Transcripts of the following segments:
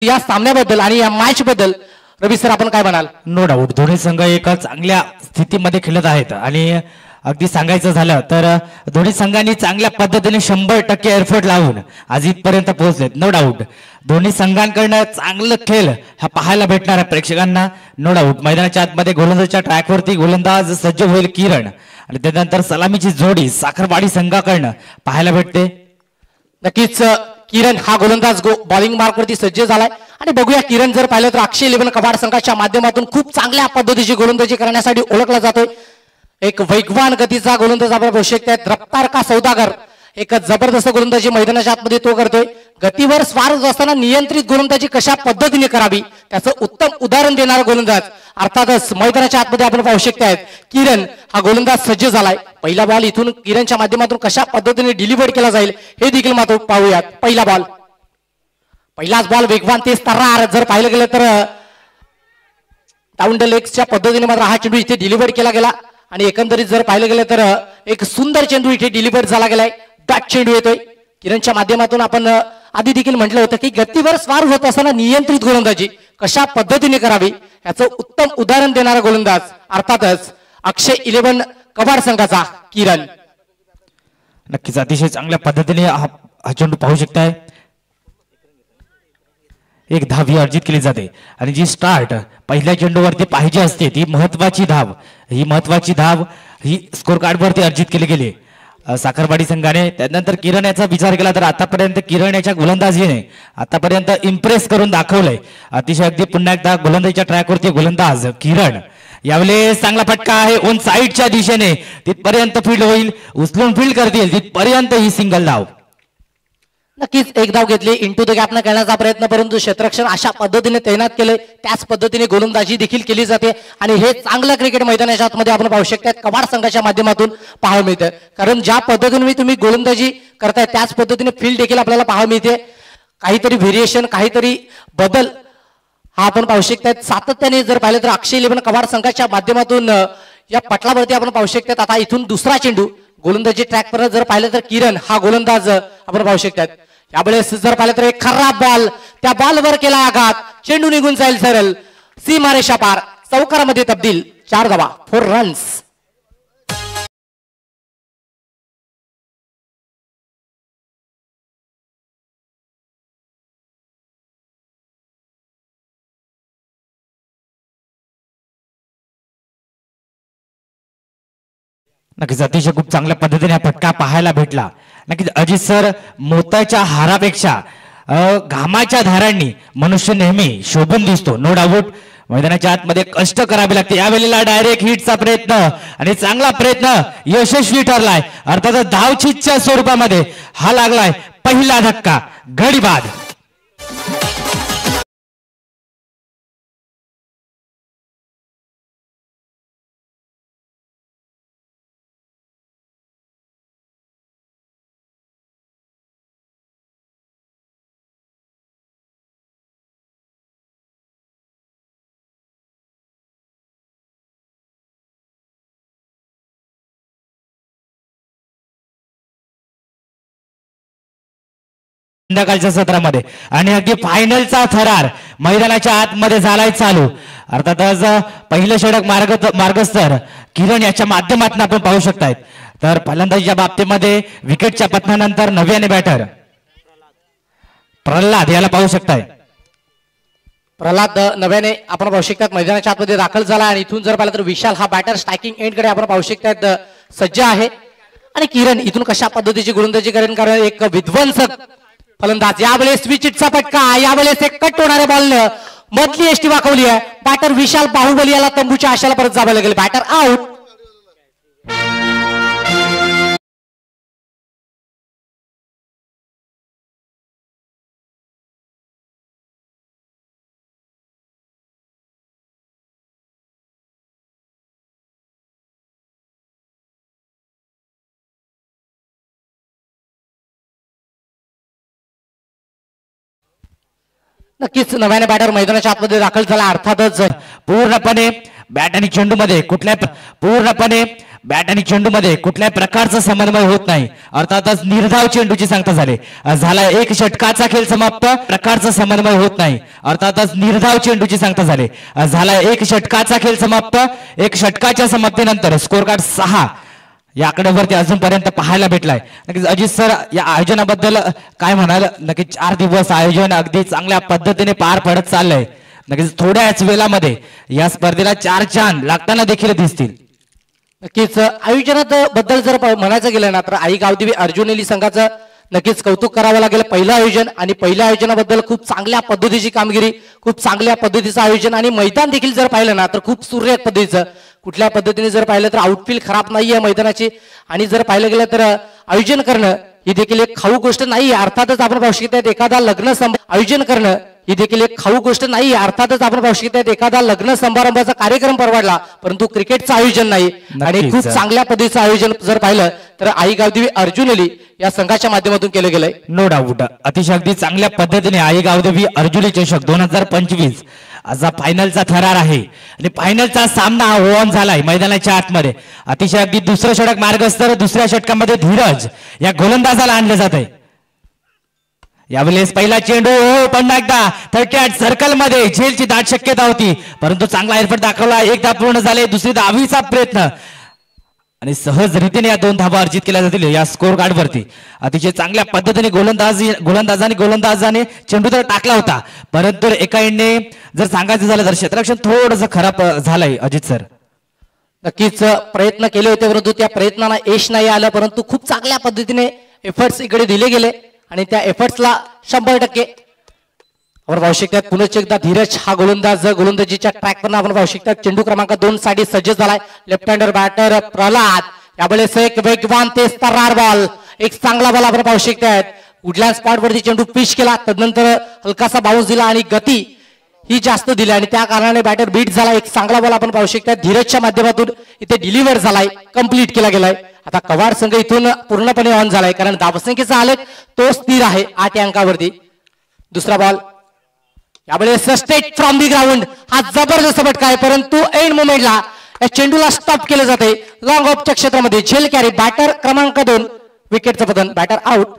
या सामन्याबद्दल आणि या मॅच बद्दल रवी सर आपण काय म्हणाल? नो डाऊट दोन्ही संघ एका चांगल्या स्थितीमध्ये खेळत आहेत आणि अगदी सांगायचं झालं तर दोन्ही संघांनी चांगल्या पद्धतीने 100% एफर्ट लावून आज इथपर्यंत पोहोचलेत. नो डाऊट दोन्ही संघांकडनं चांगलं खेळ हा पाहायला भेटणार आहे प्रेक्षकांना. नो डाऊट मैदानाच्या आतमध्ये गोलंदाजच्या ट्रॅकवरती गोलंदाज सज्ज होईल किरण आणि त्यानंतर सलामीची जोडी साखरवाडी संघाकडनं पाहायला भेटते. नक्कीच किरण हा गोलंदाज बॉलिंग मार्कवरती सज्ज झालाय आणि बघूया किरण जर पाहिलं तर अक्षय 11 कबाड संघाच्या माध्यमातून खूप चांगल्या पद्धतीची गोलंदाजी करण्यासाठी ओळखला जातोय. एक वेगवान गतीचा गोलंदाज आपण बघू शकतात. रफ्तार का सौदागर एक जबरदस्त गोलंदाजी मैदानाच्या आतमध्ये तो करतोय. गतीवर स्वार असताना नियंत्रित गोलंदाजी कशा पद्धतीने करावी त्याचं उत्तम उदाहरण देणारा गोलंदाज अर्थातच मैदानाच्या आतमध्ये आपण पाहू शकतायत. किरण हा गोलंदाज सज्ज झालाय. पहिला बॉल इथून किरणच्या माध्यमातून कशा पद्धतीने डिलिव्हर केला जाईल हे देखील मात्र पाहूयात. पहिलाच बॉल वेगवान तेज तर्रार जर पाहिलं गेलं तर डाऊन द लेग्सच्या पद्धतीने मात्र हा चेंडू इथे डिलिव्हर केला गेला आणि एकंदरीत जर पाहिलं गेलं तर एक सुंदर चेंडू इथे डिलिव्हर झाला गेलाय. डॉट चेंडू येतोय किरणच्या माध्यमातून. आपण आधी देखील म्हटलं होतं की गतीवर स्वार होत असताना नियंत्रित गोलंदाजी कशा पद्धतीने करावी याचं उत्तम उदाहरण देणारा गोलंदाज अर्थातच अक्षय 11 कबाड संघाचा किरण. नक्कीच अतिशय चांगल्या पद्धतीने हा चेंडू पाहू शकताय. एक धाव ही अर्जित केली जाते आणि जी स्टार्ट पहिल्या चेंडूवरती पाहिजे असते ती महत्वाची धाव ही स्कोर कार्ड वरती अर्जित केली गेली साखरवाडी संघाने. त्यानंतर किरण याचा विचार केला तर आतापर्यंत किरण याच्या गोलंदाजीने आतापर्यंत इम्प्रेस करून दाखवलंय. अतिशय अगदी पुन्हा एकदा गोलंदाजीच्या ट्रॅकवरती गोलंदाज किरण. यावेळेस चांगला फटका आहे ऑन साईडच्या दिशेने तिथपर्यंत फील्ड होईल. उचलून फील्ड करतील तिथपर्यंत ही सिंगल धाव. नक्कीच एक धाव घेतली इंटू द गॅपनं खेळण्याचा प्रयत्न परंतु क्षेत्ररक्षण अशा पद्धतीने तैनात केले त्याच पद्धतीने गोलंदाजी देखील केली जाते आणि हे चांगलं क्रिकेट मैदानाच्या आतमध्ये आपण पाहू शकता कबाड संघाच्या माध्यमातून पाहायला मिळतं. कारण ज्या पद्धतीने तुम्ही गोलंदाजी करताय त्याच पद्धतीने फील्ड देखील आपल्याला पाहायला मिळते. काहीतरी व्हेरिएशन काहीतरी बदल हा आपण पाहू शकतात. सातत्याने जर पाहिलं तर अक्षय 11 कबाड संघाच्या माध्यमातून या पटलावरती आपण पाहू शकतात. आता इथून दुसरा चेंडू गोलंदाजी ट्रॅकवर जर पाहिलं तर किरण हा गोलंदाज आपण पाहू शकतात. यावेळेस जर पाहिलं तर एक खराब बॉल त्या बॉलवर केला आघात. चेंडू निघून जाईल सरळ सीमारेषा पार. चौकारामध्ये तब्दील. 4 धावा 4 रन्स. नक्कीच अतिशय खूप चांगल्या पद्धतीने हा फटका पाहायला भेटला. नक्कीच अजित सर मोत्याच्या हारापेक्षा घामाच्या धारांनी मनुष्य नेहमी शोभून दिसतो. नो डाऊट मैदानाच्या आतमध्ये कष्ट करावे लागते. यावेळेला डायरेक्ट हिटचा प्रयत्न आणि चांगला प्रयत्न यशस्वी ठरलाय. अर्थातच धावचीच्या स्वरूपामध्ये हा लागलाय पहिला धक्का. गडी बाद. संध्याकाळच्या सत्रामध्ये आणि अगदी फायनलचा थरार मैदानाच्या आतमध्ये झालाय चालू. अर्थातच पहिलं षटक मार्गस्तर किरण याच्या माध्यमातून आपण पाहू शकतायत. तर फलंदाजीच्या बाबतीमध्ये विकेटच्या पतनानंतर नव्याने बॅटर प्रल्हाद याला पाहू शकताय. प्रल्हाद नव्याने आपण पाहू शकतात मैदानाच्या आतमध्ये दाखल झाला आणि इथून जर पाहिलं तर विशाल हा बॅटर स्ट्रायकिंग एंडकडे आपण पाहू शकतात सज्ज आहे आणि किरण इथून कशा पद्धतीची गोलंदाजी करेन कारण एक विध्वंसक फलंदाज. यावेळेस स्विचिटचा फटका. यावेळेस एक कट होणाऱ्या बॉलनं मधली एष्टी वाकवली आहे. बॅटर विशाल बाहुबली याला तंबूच्या आशाला परत जावं लागेल. Batter out. नक्कीच नव्याने बॅटर मैदानाच्या आतमध्ये दाखल झाला. अर्थातच पूर्णपणे बॅट आणि चेंडूमध्ये पूर्णपणे बॅट आणि चेंडूमध्ये कुठल्याही प्रकारचा समन्वय होत नाही. अर्थातच निर्धाव चेंडूची सांगता झाला एक षटकाचा खेळ समाप्त. प्रकारचा समन्वय होत नाही. अर्थातच निर्धाव चेंडूची सांगता झाला एक षटकाचा खेळ समाप्त. एक षटकाच्या समाप्तीनंतर स्कोर कार्ड 6 या आकड्यावरती अजूनपर्यंत पाहायला भेटलाय. नक्कीच अजित सर या आयोजनाबद्दल काय म्हणाल? नक्कीच 4 दिवस आयोजन अगदी चांगल्या पद्धतीने पार पडत चाललंय. नक्कीच थोड्याच वेळामध्ये या स्पर्धेला 4 चांद लागताना देखील दिसतील. नक्कीच आयोजनात बद्दल जर म्हणायचं गेलं ना तर आई गावदेवी अर्जुनेली संघाचं नक्कीच कौतुक करावं लागेल. पहिलं आयोजन आणि पहिल्या आयोजनाबद्दल खूप चांगल्या पद्धतीची कामगिरी, खूप चांगल्या पद्धतीचं आयोजन आणि मैदान देखील जर पाहिलं ना तर खूप सुरेख पद्धतीचं. कुठल्या पद्धतीने जर पाहिलं तर आउटफील्ड खराब नाहीये मैदानाची आणि जर पाहिलं गेलं तर आयोजन करणं ही देखील एक खाऊ गोष्ट नाहीये. अर्थातच आपण पाहू शकतो एखादा लग्न आयोजन करणं ही देखील एक खाऊ गोष्ट नाही. अर्थातच आपण पाहू शकतो एखादा लग्न समारंभाचा कार्यक्रम परवडला परंतु क्रिकेटचं आयोजन नाही. आणि खूप चांगल्या पद्धतीचं आयोजन जर पाहिलं तर आई गावदेवी अर्जुनेली या संघाच्या माध्यमातून केलं गेलंय. नो डाऊट अतिशय अगदी चांगल्या पद्धतीने आई गावदेवी अर्जुनी चषक 2025 असा फायनलचा थरार आहे आणि फायनलचा सामना ऑन झालाय मैदानाच्या आतमध्ये. अतिशय अगदी दुसरं षटक मार्गस्थ. दुसऱ्या षटकामध्ये धीरज या गोलंदाजाला आणलं जात आहे. यावेळेस पहिला चेंडू पुन्हा एकदा 38 सर्कल मध्ये झेलची दाट शक्यता होती परंतु चांगला एफर्ट दाखवला. एकदा पूर्ण झाले. दुसरी धावीचा प्रयत्न आणि सहज रीतीने या 2 धावा अर्जित केल्या जातील या स्कोर कार्ड वरती. अतिशय चांगल्या पद्धतीने गोलंदाजाने चेंडू तर टाकला होता परंतु एका एंडने जर सांगायचं झालं तर क्षेत्ररक्षण थोडंसं खराब झालंय. अजित सर नक्कीच प्रयत्न केले होते परंतु त्या प्रयत्नाला यश नाही आलं परंतु खूप चांगल्या पद्धतीने एफर्ट्स इकडे दिले गेले आणि त्या एफर्ट्सला 100% आपण पाहू शकतात. पुनश्च एकदा धीरज हा गोलंदाजीच्या ट्रॅक पण आपण पाहू शकतात. चेंडू क्रमांक 2 साठी सज्ज झालाय. Left hander batter Pralhad. यावेळेस एक वेगवान तेज तर्रार बॉल, एक चांगला बॉल आपण पाहू शकतात. कुठल्या स्पॉट वरती चेंडू पिच केला तदनंतर हलकासा बाउन्स दिला आणि गती ही जास्त दिली आणि त्या कारणाने बॅटर बीट झाला. एक चांगला बॉल आपण पाहू शकतात. धीरजच्या माध्यमातून इथे डिलिव्हर झालाय, कंप्लीट केला गेलाय. आता कवाड संघ इथून पूर्णपणे ऑन झालाय कारण धावसंख्येचा आलेख तो स्थिर आहे 8 अंकावरती. दुसरा बॉल यावेळेस स्ट्रेट फ्रॉम दी ग्राउंड. हा जबरदस्त फटका आहे परंतु एंड मोमेंटला या चेंडूला स्टॉप केलं जाते लॉंग ऑफच्या क्षेत्रामध्ये. झेल कॅरी बॅटर क्रमांक 2 विकेटचं पतन. Batter out.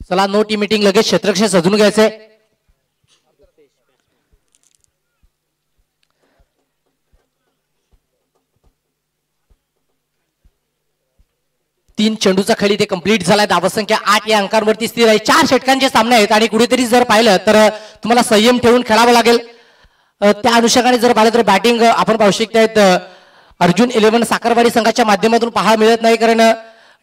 चला नो टी मीटिंग लगेच क्षेत्ररक्षण सजून घ्यायचंय. तीन चेंडूचा खेळ इथे कंप्लीट झालाय. धावसंख्या 8 या अंकांवरती स्थिर आहे. 4 षटकांचे सामने आहेत आणि कुठेतरी जर पाहिलं तर तुम्हाला संयम ठेवून खेळावं लागेल. त्या अनुषंगाने जर पाहिलं तर बॅटिंग आपण पाहू शकतायत अर्जुन 11 साखरवाडी संघाच्या माध्यमातून पाहायला मिळत नाही कारण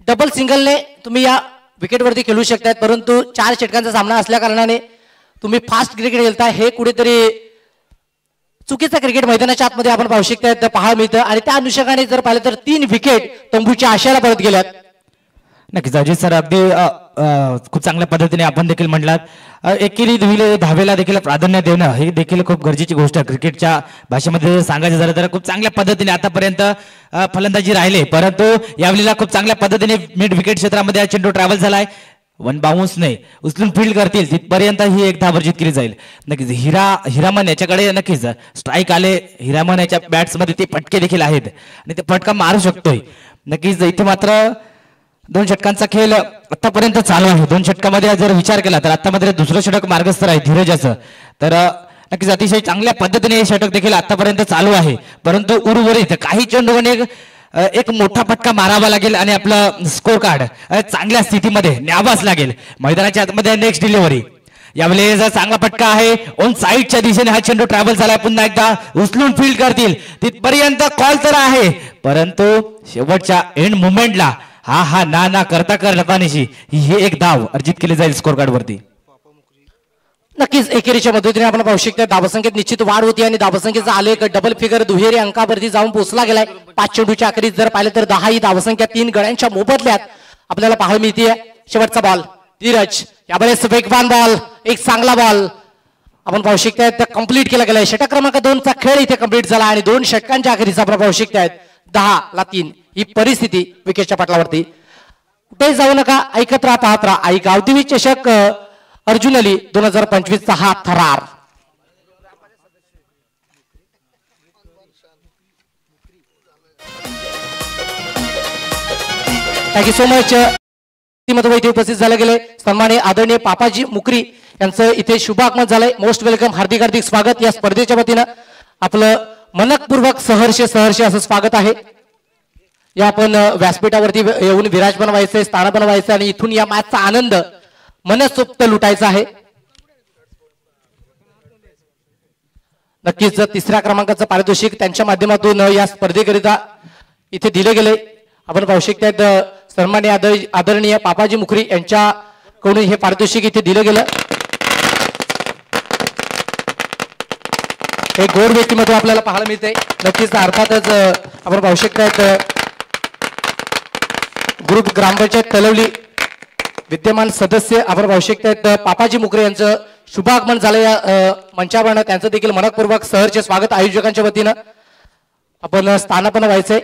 डबल सिंगलने तुम्ही या विकेटवरती खेळू शकतात परंतु 4 षटकांचा सामना असल्या कारणाने तुम्ही फास्ट क्रिकेट खेळताय हे कुठेतरी चुकीचं क्रिकेट मैदानाच्या आतमध्ये आपण पाहू शकतायत पाहायला मिळतं आणि त्या अनुषंगाने जर पाहिलं तर 3 विकेट तंबूच्या आशयाला परत गेल्यात. नक्कीच अजित सर अगदी खूप चांगल्या पद्धतीने आपण देखील म्हटलात एकेरी धावेला देखील प्राधान्य देणं हे देखील खूप गरजेची गोष्ट आहे. क्रिकेटच्या भाषेमध्ये सांगायचं झालं तर खूप चांगल्या पद्धतीने आतापर्यंत फलंदाजी राहिले परंतु यावेळेला खूप चांगल्या पद्धतीने मिड विकेट क्षेत्रामध्ये चेंडू ट्रॅव्हल झालाय. 1 बाउन्स नाही उचलून फील्ड करतील तिथपर्यंत ही एक धाव अर्जित केली जाईल. नक्कीच हिरामन याच्याकडे नक्कीच स्ट्राईक आले. हिरामन याच्या बॅट्समध्ये ते फटके देखील आहेत आणि ते फटका मारू शकतोय. नक्कीच इथे मात्र 2 षटकांचा खेळ आतापर्यंत चालू आहे. 2 षटकामध्ये जर विचार केला तर आतामध्ये दुसरं षटक मार्गस्थ आहे धीरजाचं तर नक्कीच अतिशय चांगल्या पद्धतीने हे षटक देखील आतापर्यंत चालू आहे परंतु उर्वरित काही चेंडूने एक मोठा फटका मारावा लागेल आणि आपलं स्कोर कार्ड चांगल्या स्थितीमध्ये न्यावाच लागेल. मैदानाच्या आतमध्ये नेक्स्ट डिलिव्हरी यावेळेस चांगला फटका आहे. ऑन साईडच्या दिशेने हा चेंडू ट्रॅव्हल झालाय. पुन्हा एकदा उचलून फील्ड करतील तिथपर्यंत कॉल तर आहे परंतु शेवटच्या एंड मुवमेंटला हा ना करता करतानिशी ही एक धाव अर्जित केली जाईल स्कोर कार्ड वरती. नक्कीच एकेरीच्या मदतीने आपण पाहू शकतो धावसंख्येत निश्चित वाढ होती आणि धावसंख्येचा आलेख डबल फिगर दुहेरी अंकावरती जाऊन पोहोचला गेलाय. 5 चेंडूच्या अखेरीस जर पाहिलं तर 10 ही धावसंख्या 3 गड्यांच्या मोबदल्यात आपल्याला पाहायला मिळते. शेवटचा बॉल धीरज यावेळेस वेगवान बॉल, एक चांगला बॉल आपण पाहू शकतायत कंप्लीट केला गेलाय. षटक क्रमांक 2 चा खेळ इथे कंप्लीट झाला आणि 2 षटकांच्या अखेरीचा आपण पाहू शकतायत 10-3 ही परिस्थिती विकेटच्या पटलावरती. कुठे जाऊ नका, ऐकत राहा, पाहत राहा. आई गावदेवी चषक अर्जुन अली 2025 चा हा थरार. Thank you so much. इथे उपस्थित झाले गेले सन्माननीय आदरणीय पापाजी मुकरी यांचं इथे शुभागमन झालंय. मोस्ट वेलकम, हार्दिक हार्दिक स्वागत. या स्पर्धेच्या वतीनं आपलं मनपूर्वक सहर्ष असं स्वागत आहे. या आपण व्यासपीठावरती येऊन विराजमान व्हायचंय, स्थान बनवायचं आणि इथून या मॅचचा आनंद मनसोक्त लुटायचा आहे. नक्कीच तिसऱ्या क्रमांकाचं पारितोषिक त्यांच्या माध्यमातून या स्पर्धेकरिता इथे दिले गेले. आपण पाहू शकतात सन्माननीय आदरणीय पापाजी मुखरी यांच्याकडून हे पारितोषिक इथे दिलं गेलं. हे गोड व्यक्तिमत्व आपल्याला पाहायला मिळते. नक्कीच अर्थातच आपण पाहू शकतात ग्रुप ग्रामपंचायत तलवली विद्यमान सदस्य आपण पाहू शकतात पापाजी मुकरे यांचं शुभागमन झालं. या मंचावरनं त्यांचं देखील मनपूर्वक सहर्ष स्वागत आयोजकांच्या वतीनं. आपण स्थानापन्न व्हायचंय.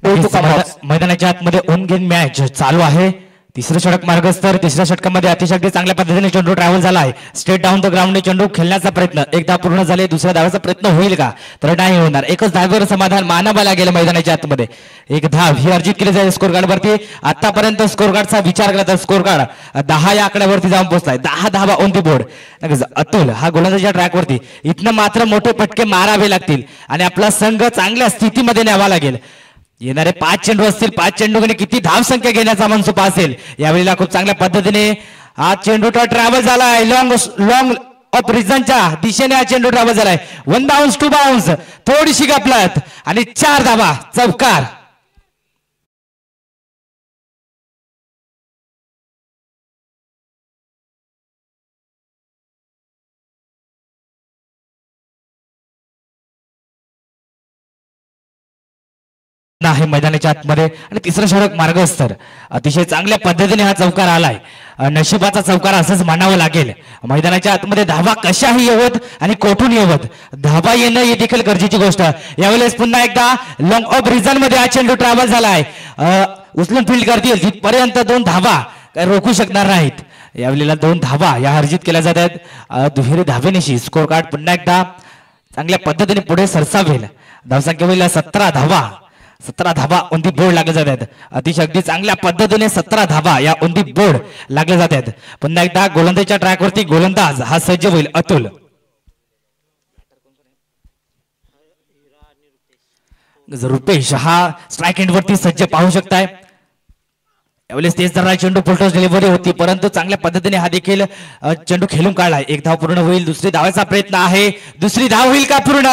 मैदानाच्या आतमध्ये ऑन गेम मॅच चालू आहे. तिसरं षटक मार्गस्तर. तिसऱ्या षटकामध्ये अतिशय चांगल्या पद्धतीने चेंडू ट्रॅव्हल झाला आहे. स्ट्रेट डाऊन द ग्राउंड चेंडू खेळण्याचा प्रयत्न एकदा पूर्ण झाले. दुसऱ्या धावाचा प्रयत्न होईल का, तर नाही होणार. एकच धावेवर समाधान मानावाला गेलं मैदानाच्या आतमध्ये. एक धाव ही अर्जित केली जाईल स्कोर कार्ड वरती. आतापर्यंत स्कोर कार्डचा विचार केला तर स्कोर कार्ड 10 या आकड्यावरती जाऊन पोहोचलाय. 10 धावा ऑन दी बोर्ड. अतुल हा गोलंदाजीच्या ट्रॅकवरती. इथनं मात्र मोठे पटके मारावे लागतील आणि आपला संघ चांगल्या स्थितीमध्ये न्यावा लागेल. येणारे 5 चेंडू असतील. 5 चेंडूने किती धावसंख्या घेण्याचा मनसुपा असेल. यावेळेला खूप चांगल्या पद्धतीने हा चेंडू ट्रॅव्हल झालाय. लॉंग ऑफ रिझनच्या दिशेने हा चेंडू ट्रॅव्हल झालाय. 1 बाउन्स 2 बाउन्स थोडीशी गपलत आणि 4 धावा चौकार. आहे मैदानाच्या आतमध्ये आणि तिसरं षटक मार्गस्तर. अतिशय चांगल्या पद्धतीने हा चौकार आलाय. नशिबाचा चौकार असंच मानावं लागेल. मैदानाच्या आतमध्ये धावा कशाही येवत आणि कोठून येवत धावा येणं ही देखील गरजेची गोष्ट. यावेळेस पुन्हा एकदा लॉंग ऑफ रिझन मध्ये हा चेंडू ट्रॅव्हल झालाय. उचलून फील्ड करतील तिथपर्यंत 2 धावा रोखू शकणार नाहीत. यावेळेला 2 धावा या अर्जित केल्या जात आहेत. दुहेरी धावेनिशी स्कोर कार्ड पुन्हा एकदा चांगल्या पद्धतीने पुढे सरसावेल. धावसंख्या होईल 17 धावा. 17 धावा ऑन दी बोर्ड लागले जात आहेत. अतिशय अगदी चांगल्या पद्धतीने 17 धावा या ऑन दी बोर्ड लागले जात आहेत. पुन्हा एकदा गोलंदाजीच्या ट्रॅकवरती गोलंदाज हा सज्ज होईल अतुल. रुपेश हा स्ट्राईक एंड वरती सज्ज पाहू शकताय. यावेळेस तेच जरा चेंडू फुलटॉस डिलिव्हरी होती परंतु चांगल्या पद्धतीने हा देखील चेंडू खेळून काढलाय. 1 धाव पूर्ण होईल. दुसरी धावाचा प्रयत्न आहे. दुसरी धाव होईल का पूर्ण,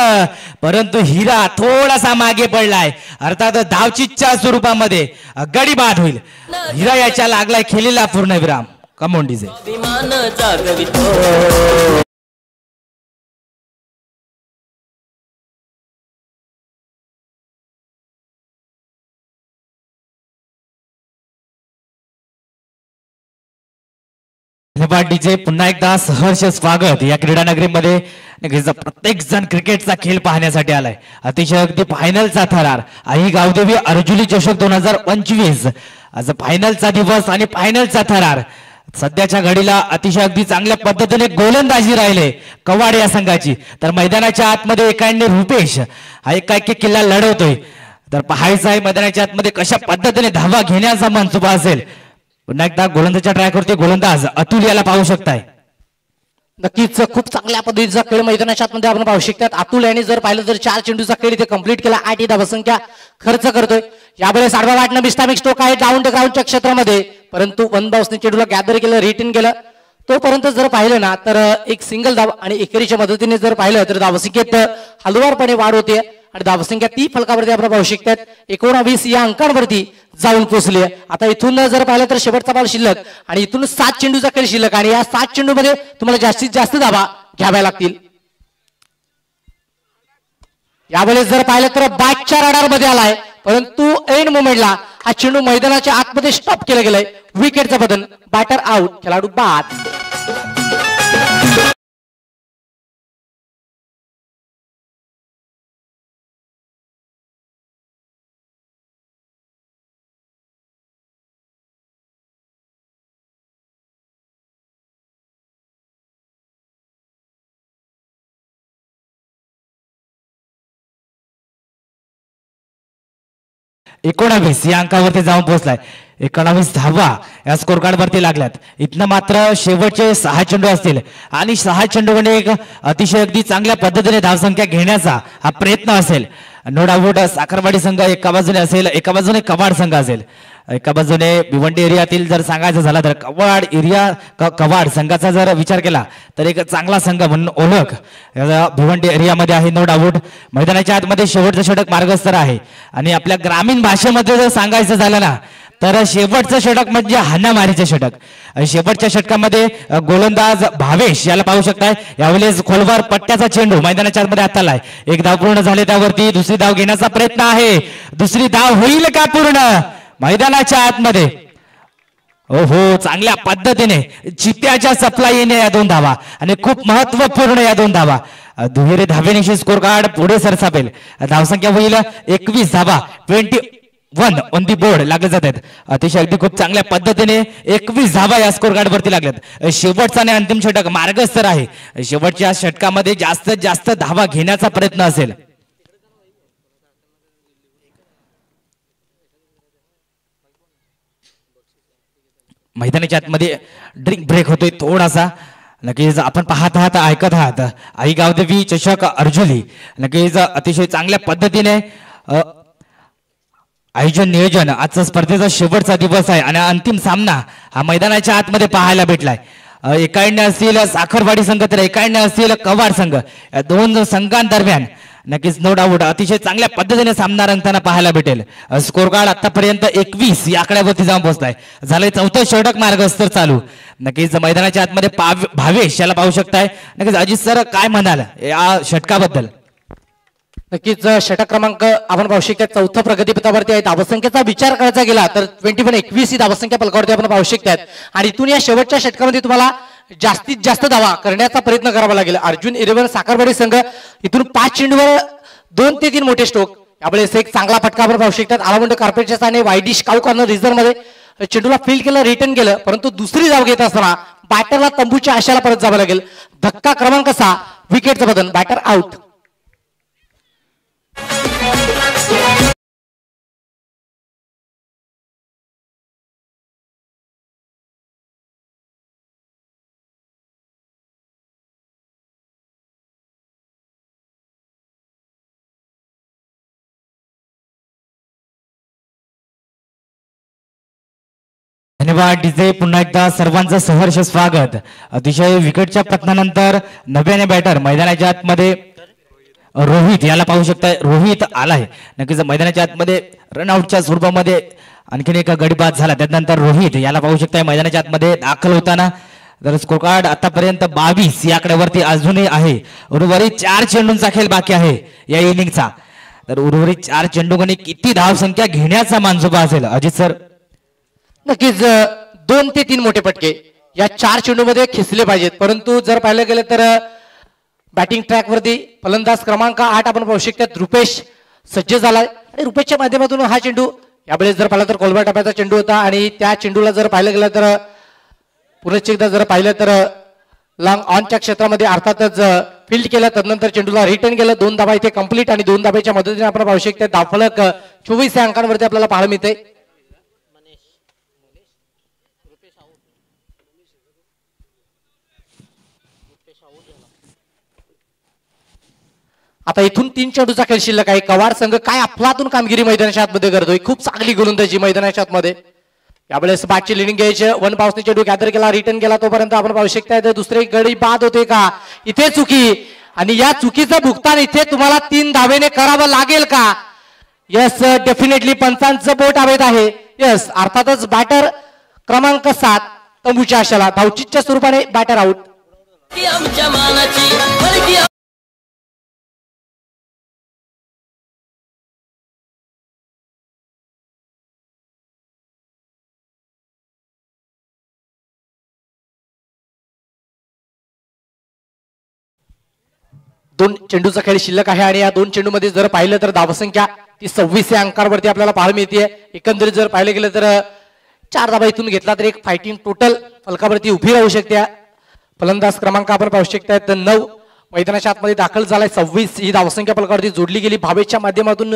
परंतु हिरा थोडासा मागे पडलाय. अर्थात धावचीच्या स्वरूपामध्ये गडी बाद होईल. हिरा याच्या लागलाय खेळलेला पूर्ण विराम. Come on DJ. डीजे पुन्हा एकदा सहर्ष स्वागत. या क्रीडा नगरीमध्ये प्रत्येक जण क्रिकेटचा खेळ पाहण्यासाठी आलाय. अतिशय अगदी फायनलचा थरार आई गावदेवी अर्जुनी चषक 2025 आज फायनलचा दिवस आणि फायनलचा थरार. सध्याच्या घडीला अतिशय अगदी चांगल्या पद्धतीने गोलंदाजी राहिले कवाड या संघाची. तर मैदानाच्या आतमध्ये एकाने रुपेश हा एकाएकी किल्ला लढवतोय. तर पाहायचं आहे मैदानाच्या आतमध्ये कशा पद्धतीने धावा घेण्याचा मनसुबा असेल. पुन्हा एकदा गोलंदाजीच्या ट्रॅकवरती गोलंदाज अतुल याला पाहू शकताय. नक्कीच खूप चांगल्या पद्धतीचा खेळ मैदानाच्या आतमध्ये आपण पाहू शकतात. अतुल यांनी जर पाहिलं तर 4 चेंडूचा खेळ इथे कंप्लीट केला. 8 धावसंख्या खर्च करतोय. यावेळेस आडवा वाटणं मिस्टामिक स्ट्रोक आहे डाऊन द ग्राउंडच्या क्षेत्रामध्ये, परंतु 1 बाउन्सने चेंडूला गॅदर केलं, रिटर्न केलं. तोपर्यंत जर पाहिलं ना तर एक सिंगल धाव आणि एकेरीच्या मदतीने जर पाहिलं तर धावसंख्येत हलवारपणे वाढ होते आणि धावसंख्या 30 फलकावरती आपण पाहू शकतात 19 या अंकांवरती जाऊन पोहोचली. आता इथून जर पाहिलं तर शेवटचा बॉल शिल्लक आणि इथून 7 चेंडूचा खेळ शिल्लक आणि या 7 चेंडूमध्ये तुम्हाला जास्तीत जास्त धावा घ्याव्या लागतील. यावेळेस जर पाहिलं तर बॅटच्या रडार मध्ये आलाय, परंतु एंड मोमेंटला हा चेंडू मैदानाच्या आतमध्ये स्टॉप केला गेलाय. विकेटचा बदल, बॅटर आउट, खेळाडू बाद. 19 या अंकावरती जाऊन पोहोचलाय. 19 धावा या स्कोर कार्ड वरती लागल्यात. इथनं मात्र शेवटचे 6 चेंडू असतील आणि 6 चेंडूमध्ये एक अतिशय अगदी चांगल्या पद्धतीने धावसंख्या घेण्याचा हा प्रयत्न असेल. नो डाऊट साखरवाडी संघ एका बाजूने असेल, एका बाजूने कवाड संघ असेल. एका बाजूने भिवंडी एरियातील जर सांगायचं झालं तर कवाड एरिया कवाड संघाचा जर विचार केला तर एक चांगला संघ म्हणून ओळख भिवंडी एरियामध्ये आहे. नो डाऊट मैदानाच्या आतमध्ये शेवटचं षटक मार्गस्तर आहे आणि आपल्या ग्रामीण भाषेमध्ये जर सांगायचं झालं ना तर शेवटचं षटक म्हणजे हाणामारीचं षटक. शेवटच्या षटकामध्ये गोलंदाज भावेश याला पाहू शकताय. यावेळेस खोलवर पट्ट्याचा चेंडू मैदानाच्या आतमध्ये हात आलाय. एक धाव पूर्ण झाले, त्यावरती दुसरी धाव घेण्याचा प्रयत्न आहे. दुसरी धाव होईल का पूर्ण मैदानाच्या आतमध्ये? हो, चांगल्या पद्धतीने चित्त्याच्या सप्लाईने या 2 धावा आणि खूप महत्वपूर्ण या 2 धावा. दुहेरी धावेनिशी स्कोर कार्ड पुढे सरसावेल. धावसंख्या होईल 21 धावा. 21 ऑन दी बोर्ड लागले जातात. अतिशय अगदी खूप चांगल्या पद्धतीने 21 धावा या स्कोर कार्ड वरती लागल्यात. शेवटचा आणि अंतिम षटक मार्गस्तर आहे. शेवटच्या षटकामध्ये जास्तीत जास्त धावा घेण्याचा प्रयत्न असेल. मैदानाच्या आतमध्ये ड्रिंक ब्रेक होतोय थोडासा. नक्कीच आपण पाहत आहात, ऐकत आहात आई गावदेवी चषक अर्जुली. नक्कीच अतिशय चांगल्या पद्धतीने आयोजन नियोजन. आजचा स्पर्धेचा शेवटचा दिवस आहे आणि अंतिम सामना हा मैदानाच्या आतमध्ये पाहायला भेटलाय. एकाने असतील साखरवाडी संघ तर एकाने असतील कवाड संघ. या 2 संघांदरम्यान नक्कीच नो डाऊट अतिशय चांगल्या पद्धतीने सामना रंगताना पाहायला भेटेल. स्कोर कार्ड आतापर्यंत 21 या आकड्यावरती जाऊन पोहोचलाय. झालंय 4थं षटक मार्गस्तर चालू. नक्कीच मैदानाच्या आतमध्ये भावेश याला पाहू शकताय. नक्कीच अजित सर काय म्हणाल या षटकाबद्दल? नक्कीच षटक क्रमांक आपण पाहू शकता 4थं प्रगतीपथावरती आहे. धावसंख्येचा विचार करायचा गेला तर 21 ही धावसंख्या फलकावरती आपण पाहू शकतात आणि इथून या शेवटच्या षटकामध्ये तुम्हाला जास्तीत जास्त धावा करण्याचा प्रयत्न करावा लागेल. अर्जुन 11 साखरवाडी संघ इथून 5 चेंडूवर 2 ते 3 मोठे स्ट्रोक. यावेळेस एक चांगला फटका आपण पाहू शकतात. आलामुंड कार्पेटच्या स्थानी वायडी काऊ कॉर्नर रिझर्व मध्ये चेंडूला फील्ड केलं, रिटर्न केलं, परंतु दुसरी धाव घेत असताना बॅटरला तंबूच्या आशाला परत जावं लागेल. धक्का क्रमांक 6 विकेटचं बदल, बॅटर आउट. धन्यवाद डीजे. पुन्हा एकदा सर्वांचं सहर्ष स्वागत. अतिशय विकेटच्या पतनानंतर नव्याने बॅटर मैदानाच्या आतमध्ये रोहित याला पाहू शकताय. रोहित आलाय. नक्कीच मैदानाच्या आतमध्ये रनआउटच्या स्वरूपामध्ये आणखीन एक गडी बाद झाला. त्यानंतर रोहित याला पाहू शकताय मैदानाच्या आतमध्ये दाखल होताना. तर स्कोर कार्ड आतापर्यंत 22 या आकड्यावरती अजूनही आहे. उर्वरित 4 चेंडूंचा खेळ बाकी आहे या इनिंगचा. तर उर्वरित 4 चेंडूंनी किती धावसंख्या घेण्याचा मानसुबा असेल अजित सर? नक्कीच 2 ते 3 मोठे फटके या 4 चेंडूमध्ये खेचले पाहिजेत. परंतु जर पाहिलं गेलं तर बॅटिंग ट्रॅक वरती फलंदाज क्रमांक 8 आपण पाहू शकतात रुपेश सज्ज झालाय आणि रुपेशच्या माध्यमातून हा चेंडू यावेळेस जर पाहिलं तर कोलबा टप्प्याचा चेंडू होता आणि त्या चेंडूला जर पाहिलं गेलं तर पुनश्च एकदा जर पाहिलं तर लॉंग ऑनच्या क्षेत्रामध्ये अर्थातच फील्ड केलं, तदनंतर चेंडूला रिटर्न केलं. 2 धाबा इथे कंप्लीट आणि 2 धाब्याच्या मदतीने आपण पाहू शकतो धावफलक 24 या अंकांवरती आपल्याला पाहायला मिळते. आता इथून 3 चेंडूचा खेळ शिल्लक आहे. कवाड संघ काय अफलातून कामगिरी मैदानाच्या आतमध्ये करतोय. खूप चांगली गोलंदाजी मैदानाच्या आतमध्ये. यावेळेस बॅटची लिडिंग घ्यायचे 1 पावसने चेंडू गॅदर केला, रिटर्न केला. तोपर्यंत आपण पाहू शकता दुसरे गडी बाद होते का? इथे चुकी आणि या चुकीचं भुगतान इथे तुम्हाला 3 धावेने करावं लागेल का? यस, डेफिनेटली पंचांचं बोट हवेत आहे. यस, अर्थातच बॅटर क्रमांक 7 तंबूच्या आशाला धावचीच्या स्वरूपाने बॅटर आउट. दोन चेंडूचा खेळ शिल्लक आहे आणि या 2 चेंडूमध्ये जर पाहिलं तर धावसंख्या ती 26 या अंकावरती आपल्याला पाहायला मिळते. एकंदरीत जर पाहिलं गेलं तर 4 धाबा इथून घेतला तर एक फायटिंग टोटल फलकावरती उभी राहू शकते. फलंदाज क्रमांक आपण पाहू शकता 9 मैदानाच्या आतमध्ये दाखल झालाय. 26 ही धावसंख्या फलकावरती जोडली गेली भावेशच्या माध्यमातून.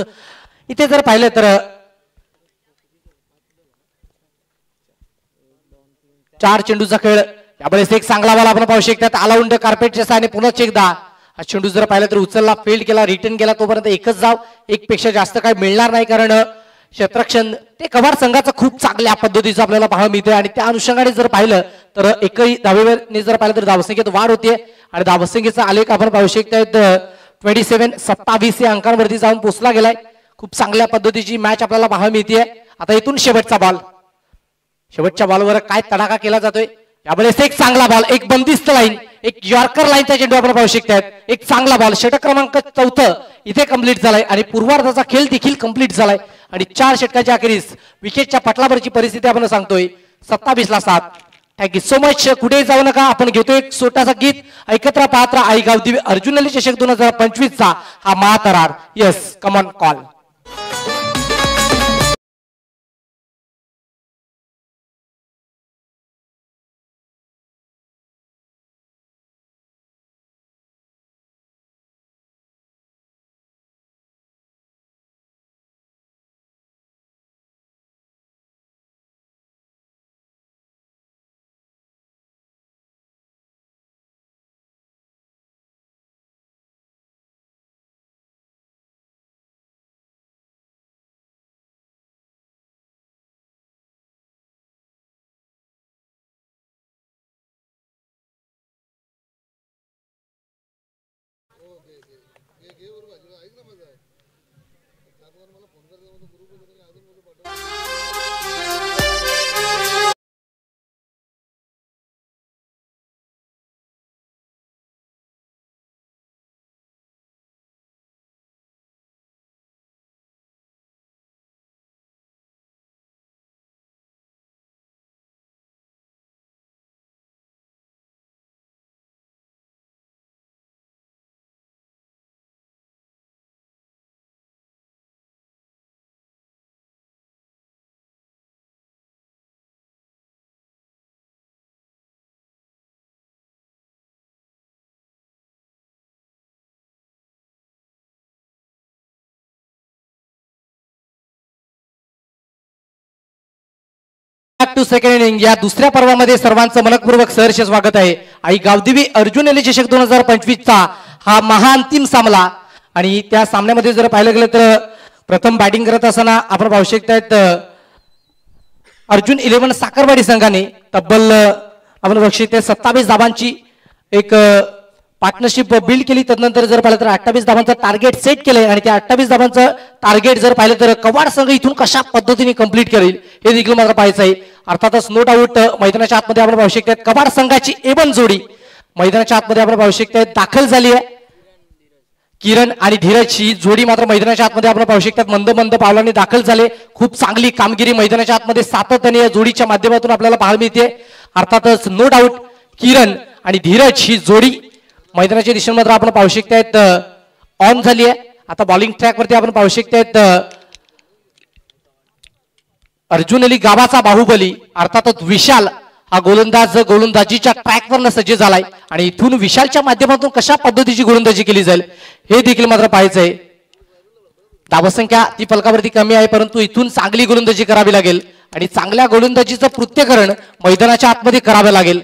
इथे जर पाहिलं तर 4 चेंडूचा खेळ. यावेळेस एक चांगला बॉल आपण पाहू शकतात ऑलराऊंड कार्पेटच्या सहाय्याने पुन्हा एकदा हा चेंडू जर पाहिला तर उचलला, फील्ड केला, रिटर्न केला, तोपर्यंत एकच धाव. एक पेक्षा जास्त काय मिळणार नाही, कारण क्षेत्ररक्षण ते कव्हाड संघाचं खूप चांगल्या पद्धतीचं आपल्याला पाहायला मिळते. आणि त्या अनुषंगाने जर पाहिलं तर एकही धावेवरने जर पाहिलं तर धावसंख्येत वाढ होते. आणि धावसंख्येचा आलेख आपण पाहू शकतात 27 या अंकांवरती जाऊन पोहोचला गेलाय. खूप चांगल्या पद्धतीची मॅच आपल्याला पाहायला मिळते. आता इथून शेवटचा बॉल, शेवटच्या बॉलवर काय तडाखा केला जातोय. यावेळेस एक चांगला बॉल, एक बंदिस्त लाईन, एक यॉर्कर लाईनचा चेंडू आपण पाहू शकतात. एक चांगला बॉल, षटक क्रमांक 4 इथे कंप्लीट झालाय आणि पूर्वार्धाचा खेळ देखील कंप्लीट झालाय. आणि 4 षटकाच्या अखेरीस विकेटच्या पटलावरची परिस्थिती आपण सांगतोय 27-7. Thank you so much. कुठे जाऊ नका, आपण घेतोय एक छोटासा गीत. ऐकत्र पाहत राहा आई गावदेवी अर्जुन अली चषक 2025 चा हा महातरार. Yes, come on call. To second inning या दुसऱ्या पर्वामध्ये सर्वांचं मनपूर्वक सहर्ष स्वागत आहे. आई गावदेवी अर्जुन अली चषक 2025 चा हा महाअंतिम सामना. आणि त्या सामन्यामध्ये जर पाहिलं गेलं तर प्रथम बॅटिंग करत असताना आपण पाहू शकतात अर्जुन 11 साखरवाडी संघाने तब्बल आपण पाहू शकतो 27 धावांची एक पार्टनरशिप बिल्ड केली. त्यानंतर जर पाहिलं तर 28 धावांचं टार्गेट सेट केलंय. आणि त्या 28 धावांचं टार्गेट जर पाहिलं तर कवाड संघ इथून कशा पद्धतीने कंप्लीट करेल हे देखील मात्र पाहायचं आहे. अर्थातच नो डाऊट मैदानाच्या आतमध्ये आपण पाहू शकतात कवाड संघाची एवन जोडी मैदानाच्या आतमध्ये आपण पाहू शकतात दाखल झाली आहे. किरण आणि धीरज ही जोडी मात्र मैदानाच्या आतमध्ये आपण पाहू शकतात मंद मंद पावलांनी दाखल झाले. खूप चांगली कामगिरी मैदानाच्या आतमध्ये सातत्याने या जोडीच्या माध्यमातून आपल्याला पाहायला मिळते. अर्थातच नो डाऊट किरण आणि धीरज ही जोडी मैदानाच्या दिशेने मात्र आपण पाहू शकतात ऑन झाली आहे. आता बॉलिंग ट्रॅक वरती आपण पाहू शकतात अर्जुन अली गावाचा बाहुबली अर्थातच विशाल हा गोलंदाज गोलंदाजीच्या ट्रॅकवरनं सज्ज झालाय. आणि इथून विशालच्या माध्यमातून कशा पद्धतीची गोलंदाजी केली जाईल हे देखील मात्र पाहायचं आहे. धावसंख्या ती फलकावरती कमी आहे, परंतु इथून चांगली गोलंदाजी करावी लागेल. आणि चांगल्या गोलंदाजीचं पृथ्थकरण मैदानाच्या आतमध्ये करावं लागेल.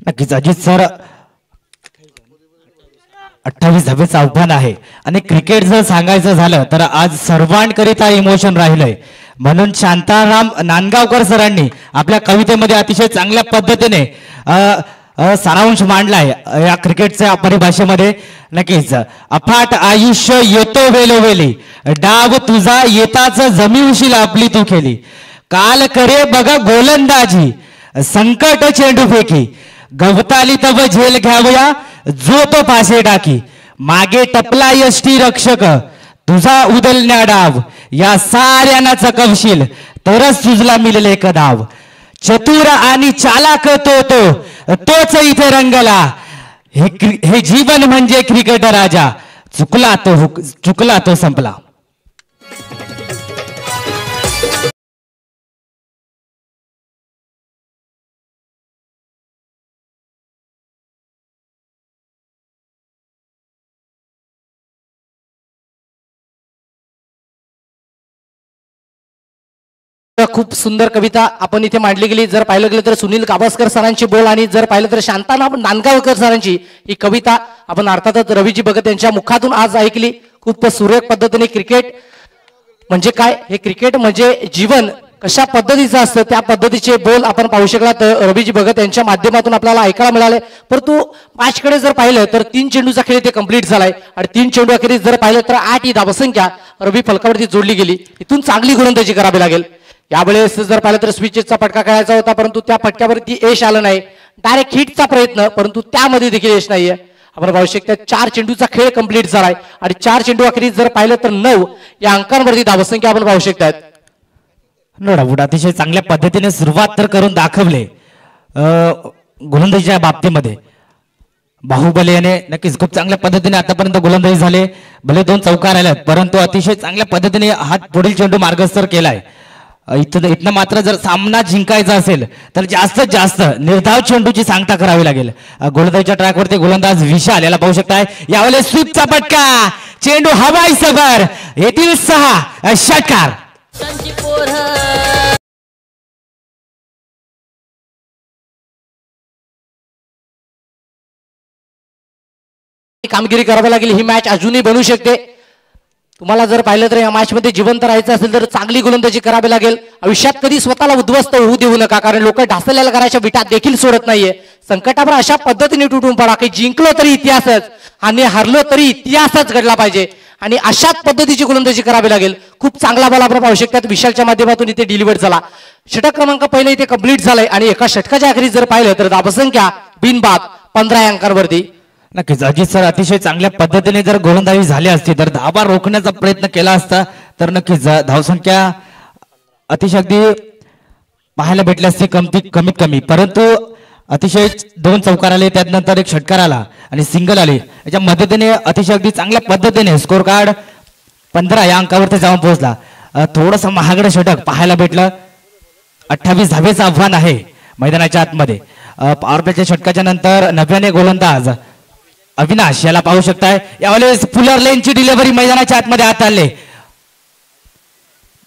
नक्कीच अजित सर 28 धावेचं आव्हान आहे. आणि क्रिकेट जर सांगायचं झालं तर आज सर्वांकरिता इमोशन राहिलंय. म्हणून शांताराम नांदगावकर सरांनी आपल्या कवितेमध्ये अतिशय चांगल्या पद्धतीने सारांश मांडलाय या क्रिकेटच्या परिभाषेमध्ये. नक्कीच अफाट आयुष्य येतो वेलोवेली डाव तुझा येताच जमीवशील आपली तू केली काल करे बघ गोलंदाजी संकट चेंडू फेकी गवताली तव झेल घ्यावया जो तो पासे टाकी मागे टपला यष्टी रक्षक तुझा उदलण्या डाव या साऱ्यांना चकवशील तरच तुझला मिळेल एक डाव चतुर आणि चालाक तोच इथे रंगला हे जीवन म्हणजे क्रिकेट राजा चुकला तो संपला. खूप सुंदर कविता आपण इथे मांडली गेली. जर पाहिलं गेलं तर सुनील गावस्कर सरांची बोल आणि जर पाहिलं तर शांताना नांदगावकर सरांची ही कविता आपण अर्थातच रवीजी भगत यांच्या मुखातून आज ऐकली. खूप सुरेख पद्धतीने क्रिकेट म्हणजे काय, हे क्रिकेट म्हणजे जीवन कशा पद्धतीचं असतं त्या पद्धतीचे बोल आपण पाहू शकला. तर रवीजी भगत यांच्या माध्यमातून आपल्याला ऐकायला मिळाले. परंतु मॅचकडे जर पाहिलं तर 3 चेंडूचा खेळ इथे कंप्लीट झालाय आणि 3 चेंडू अखेरीस जर पाहिलं तर 8 ही धावसंख्या रवी फलकावरती जोडली गेली. इथून चांगली गोलंदाजी करावी लागेल. यावेळेस जर पाहिलं तर स्विचचा फटका खेळायचा होता परंतु त्या फटक्यावरती यश आलं नाही. डायरेक्ट हिटचा प्रयत्न परंतु त्यामध्ये देखील यश नाहीये. आपण पाहू शकता 4 चेंडूचा खेळ कंप्लीट झालाय आणि 4 चेंडू अखेरीस जर पाहिलं तर 9 या अंकांवरती धावसंख्या आपण पाहू शकतात. नो डाऊट अतिशय चांगल्या पद्धतीने सुरुवात तर करून दाखवले गोलंदाजीच्या बाबतीमध्ये. बाहुबली याने नक्कीच खूप चांगल्या पद्धतीने आतापर्यंत गोलंदाजी झाले. भले 2 चौकार आल्यात परंतु अतिशय चांगल्या पद्धतीने हा पुढील चेंडू मार्गस्थ केलाय. इथनं मात्र जर सामना जिंकायचा असेल तर जास्तीत जास्त निर्धाव चेंडूची सांगता करावी लागेल. गोलंदाजीच्या ट्रॅकवरती गोलंदाज विशाल याला पाहू शकताय. यावेळेस स्वीपचा फटका, चेंडू हवाई सफर, येथील 6 षटकार. कामगिरी करावी लागेल. ही मॅच अजूनही बनू शकते. तुम्हाला जर पाहिलं तर या मॅच मध्ये जिवंत राहायचं असेल तर चांगली गोलंदाजी करावी लागेल. आयुष्यात कधी स्वतःला उद्ध्वस्त होऊ देऊ नका कारण लोक ढासलेल्या घराच्या विटा देखील सोडत नाहीये. संकटावर अशा पद्धतीने तुटून पडा की जिंकलो तरी इतिहासच आणि हारलो तरी इतिहासच घडला पाहिजे आणि अशाच पद्धतीची गोलंदाजी करावी लागेल. खूप चांगला बॉल आपण पाहू शकतात विशालच्या माध्यमातून इथे डिलिव्हर झाला. षटक क्रमांक पहिले इथे कंप्लीट झालाय आणि एका षटकाच्या अखेरीस जर पाहिलं तर धावसंख्या बिनबाद 15 अंकांवरती. नक्कीच अजित सर अतिशय चांगल्या पद्धतीने जर गोलंदाजी झाली असती तर धावा रोखण्याचा प्रयत्न केला असता तर नक्कीच धावसंख्या अतिशय अगदी पाहायला भेटली असते कमीत कमी. परंतु अतिशय 2 चौकार आले त्यानंतर एक षटकार आला आणि सिंगल आले. याच्या मदतीने अतिशय अगदी चांगल्या पद्धतीने स्कोर कार्ड 15 या अंकावरती जाऊन पोहोचला. थोडस महागडं षटक पाहायला भेटलं. 28 धावेचं आव्हान आहे मैदानाच्या आतमध्ये. पॉवर प्लेच्या षटकाच्या नंतर नव्याने गोलंदाज अविनाश याला पाहू शकताय. यावेळेस फुलर लेनची डिलिव्हरी मैदानाच्या आतमध्ये हात आले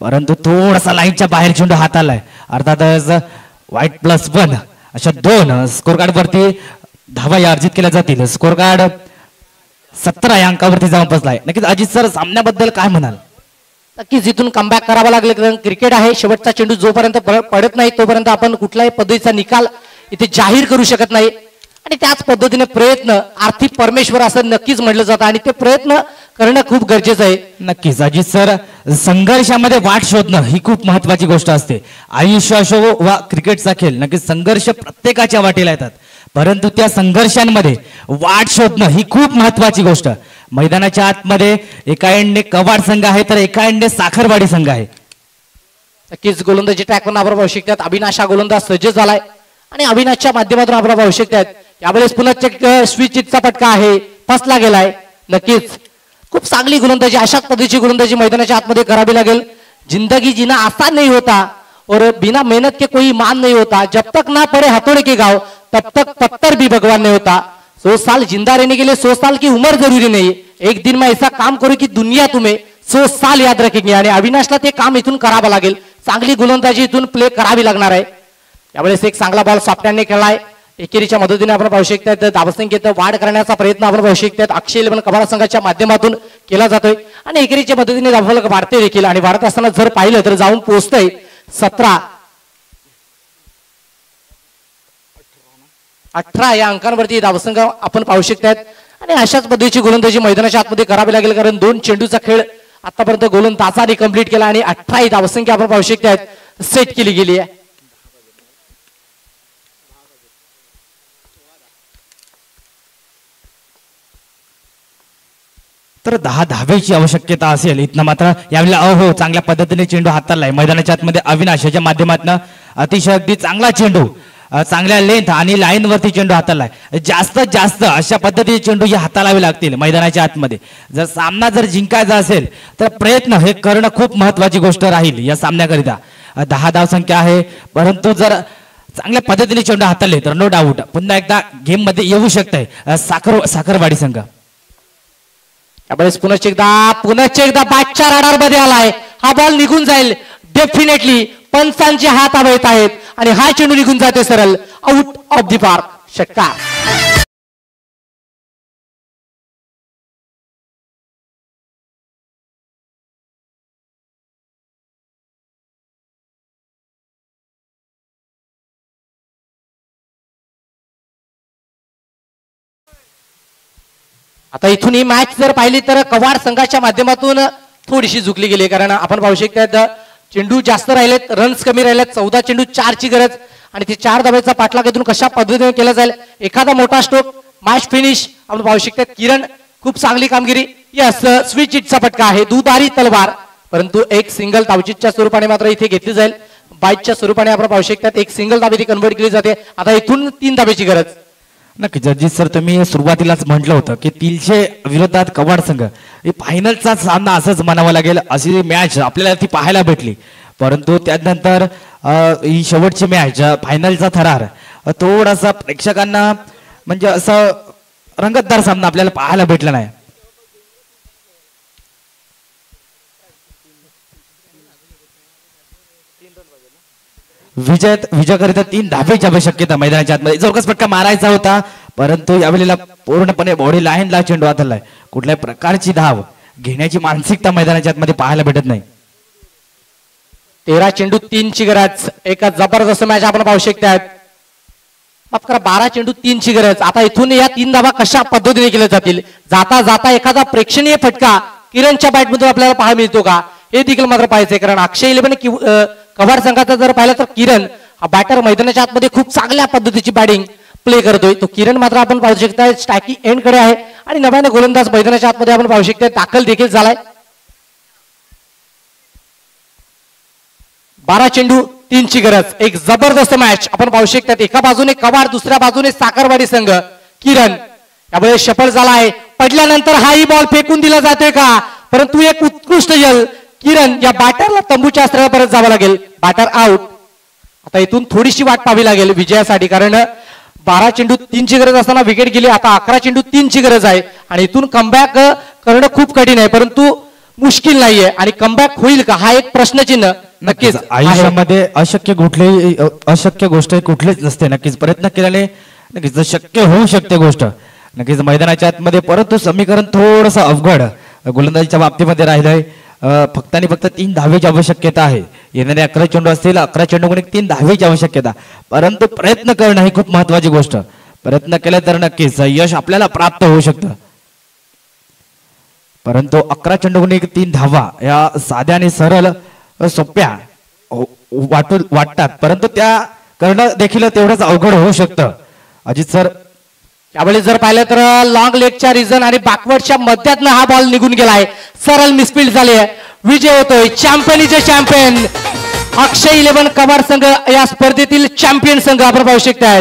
परंतु थोडासा लाईनच्या बाहेर चेंडू हात आलाय. अर्थातच वाईट +1 अशा 2 स्कोर कार्ड वरती धावा या अर्जित केल्या जातील. स्कोर कार्ड 17 या अंकावरती जाऊन पोहोचलाय. नक्कीच अजित सर सामन्याबद्दल काय म्हणाल? नक्कीच इथून कमबॅक करावा लागेल कारण क्रिकेट आहे. शेवटचा चेंडू जोपर्यंत पडत नाही तोपर्यंत आपण कुठल्याही पद्धतीचा निकाल इथे जाहीर करू शकत नाही आणि त्याच पद्धतीने प्रयत्न आर्थिक परमेश्वर असं नक्कीच म्हटलं जातं आणि ते प्रयत्न करणं खूप गरजेचं आहे. नक्कीच अजित सर संघर्षामध्ये वाट शोधणं ही खूप महत्वाची गोष्ट असते. आयुष्य असो वा क्रिकेटचा खेळ नक्कीच संघर्ष प्रत्येकाच्या वाटेला येतात परंतु त्या संघर्षांमध्ये वाट शोधणं ही खूप महत्वाची गोष्ट. मैदानाच्या आतमध्ये एका एंडने कवाड संघ आहे तर एका एंडने साखरवाडी संघ आहे. नक्कीच गोलंदाजी ट्रॅकवर आपण पाहू शकतात. अविनाश हा गोलंदाज सज्ज झालाय आणि अविनाशच्या माध्यमातून आपण पाहू शकतात. यावेळेस पुन्हा स्विचचा फटका आहे, फसला गेलाय. नक्कीच खूप चांगली गोलंदाजी अशाच पद्धतीची गोलंदाजी मैदानाच्या आतमध्ये करावी लागेल. जिंदगी जीना आसान नहीं होता और बिना मेहनत के कोई मान नहीं होता. जब तक ना पड़े हथौड़े के घाव तब तक पत्थर भी भगवान नहीं होता. 100 साल जिंदा रहने के लिए 100 साल की उम्र जरूरी नहीं. एक दिन में ऐसा काम करू की दुनिया तुम्हें 100 साल याद रखेंगे आणि अविनाशला ते काम इथून करावं लागेल. चांगली गोलंदाजी इथून प्ले करावी लागणार आहे. यावेळेस एक चांगला बॉल सापट्याने खेळलाय. एकेरीच्या मदतीने आपण पाहू शकतात धावसंख्येत वाढ करण्याचा प्रयत्न आपण पाहू शकतात अक्षय 11 कबाडा संघाच्या माध्यमातून केला जातोय आणि एकेरीच्या मदतीने धावफलक वाढते देखील आणि वाढत असताना जर पाहिलं तर जाऊन पोहोचतंय 17-18 या अंकांवरती धावसंख्य आपण पाहू शकतात आणि अशाच पद्धतीची गोलंदाजी मैदानाच्या आतमध्ये करावी लागेल कारण 2 चेंडूचा खेळ आतापर्यंत गोलंदाजाने कंप्लीट केला आणि 18 ही धावसंख्या आपण पाहू शकतात सेट केली गेली आहे. तर 10 धावेची आवश्यकता असेल. इथनं मात्र यावेळेला अहो चांगल्या पद्धतीने चेंडू हाताळलाय मैदानाच्या आतमध्ये अविनाश याच्या माध्यमातून अतिशय अगदी चांगला चेंडू चांगल्या लेंथ आणि लाईन वरती चेंडू हाताळलाय. जास्तीत जास्त अशा पद्धतीचे चेंडू हे हाताळावे लागतील मैदानाच्या आतमध्ये. जर सामना जर जिंकायचा असेल तर प्रयत्न हे करणं खूप महत्वाची गोष्ट राहील या सामन्याकरिता. 10 धावसंख्या आहे परंतु जर चांगल्या पद्धतीने चेंडू हाताळले तर नो डाऊट पुन्हा एकदा गेम मध्ये येऊ शकतंय साखरवाडी संघ. यावेळेस पुन्हा एकदा बादच्या रडार मध्ये आलाय. हा बॉल निघून जाईल डेफिनेटली पंचांचे हात आवळत आहेत आणि हा चेंडू निघून जाते सरळ आउट ऑफ दी पार्क, षटकार. आता इथून ही मॅच जर पाहिली तर कवाड संघाच्या माध्यमातून थोडीशी झुकली गेली, कारण आपण पाहू शकता चेंडू जास्त राहिलेत, रन्स कमी राहिलेत. 14 चेंडू 4 ची गरज आणि ते 4 धाब्याचा पाठलाग इथून कशा पद्धतीने केला जाईल. एखादा मोठा स्ट्रोक, मॅच फिनिश आपण पाहू शकता. किरण खूप चांगली कामगिरी. यस, स्विच हिटचा फटका आहे, दुधारी तलवार, परंतु एक सिंगल धावचीतच्या स्वरूपाने मात्र इथे घेतली जाईल. बाईटच्या स्वरूपाने आपण पाहू शकता एक सिंगल धाबी ती कन्वर्ट केली जाते. आता इथून 3 धाब्याची गरज. नक्की जर्जित सर, तुम्ही सुरुवातीलाच म्हटलं होतं की तिलचे विरोधात कवाड संघ हे फायनलचा सामना असंच म्हणावा लागेल. अशी मॅच आपल्याला ती पाहायला भेटली, परंतु त्यानंतर ही शेवटची मॅच फायनलचा थरार थोडासा प्रेक्षकांना म्हणजे असं रंगतदार सामना आपल्याला पाहायला भेटला नाही. विजयाकरिता 3 धाब्याची आवश्यकता मैदानाच्या आतमध्ये. जोरकस फटका मारायचा होता, परंतु यावेळेला पूर्णपणे बॉडी लाईनला चेंडू आदलाय. कुठल्याही प्रकारची धाव घेण्याची मानसिकता मैदानाच्या आतमध्ये पाहायला भेटत नाही. 13 चेंडू 3 ची गरज. एक जबरदस्त मॅच आपण पाहू शकता. माफ करा, 12 चेंडू 3 ची गरज. आता इथून या 3 धावा कशा पद्धतीने केल्या जातील. जाता जाता एखादा प्रेक्षणीय फटका किरणच्या बॅटमधून आपल्याला पाहायला मिळतो का हे देखील मात्र पाहायचंय, कारण अक्षय 11 कवाड संघाचा जर पाहिलं तर किरण हा बॅटर मैदानाच्या आतमध्ये खूप चांगल्या पद्धतीची बॅटिंग प्ले करतोय. तो किरण मात्र आपण पाहू शकता स्टॅकी एंड कडे आहे आणि नव्याने गोलंदाज मैदानाच्या आतमध्ये आपण पाहू शकता दाखल देखील झालाय. 12 चेंडू 3 ची गरज. एक जबरदस्त मॅच आपण पाहू शकता. एका बाजूने कवाड, दुसऱ्या बाजूने साखरवाडी संघ. किरण यामुळे सफल झाला आहे. पडल्यानंतर हाही बॉल फेकून दिला जातोय का, परंतु एक उत्कृष्ट जल. किरण या बॅटरला तंबूच्या अस्त्राला परत जावं लागेल. Batter out. आता इथून थोडीशी वाट पाहावी लागेल विजयासाठी, कारण 12 चेंडू 3 ची गरज असताना विकेट गेली. आता 11 चेंडू 3 ची गरज आहे आणि इथून कमबॅक करणं खूप कठीण आहे, परंतु मुश्किल नाहीये. आणि कमबॅक होईल का हा एक प्रश्नचिन्ह नक्कीच. आयुष्यामध्ये अशक्य गोष्ट कुठलीच नसते. नक्कीच प्रयत्न केल्याने नक्कीच शक्य होऊ शकते गोष्ट नक्कीच मैदानाच्या आतमध्ये. परंतु समीकरण थोडंसं अवघड गोलंदाजीच्या बाबतीमध्ये राहिलंय. फक्त आणि फक्त 3 धावेची आवश्यकता आहे. येणारे 11 चेंडू असतील, 11 चेंडू 3 धावेची आवश्यकता, परंतु प्रयत्न करणं ही खूप महत्वाची गोष्ट. प्रयत्न केला तर नक्कीच यश आपल्याला प्राप्त होऊ शकतं. परंतु 11 चेंडू 3 धावा या साध्या आणि सरळ सोप्या वाटतात, परंतु त्या करणं देखील तेवढंच अवघड होऊ शकतं. अजित सर, त्यावेळेस जर पाहिलं तर लॉंग लेगच्या रिझन आणि बॅकवर्डच्या मध्यातनं हा बॉल निघून गेलाय. सरळ मिसफील्ड झाली आहे. विजय होतोय. चॅम्पियनचे चॅम्पियन अक्षय 11 कवाड संघ या स्पर्धेतील चॅम्पियन संघ आपण पाहू शकता.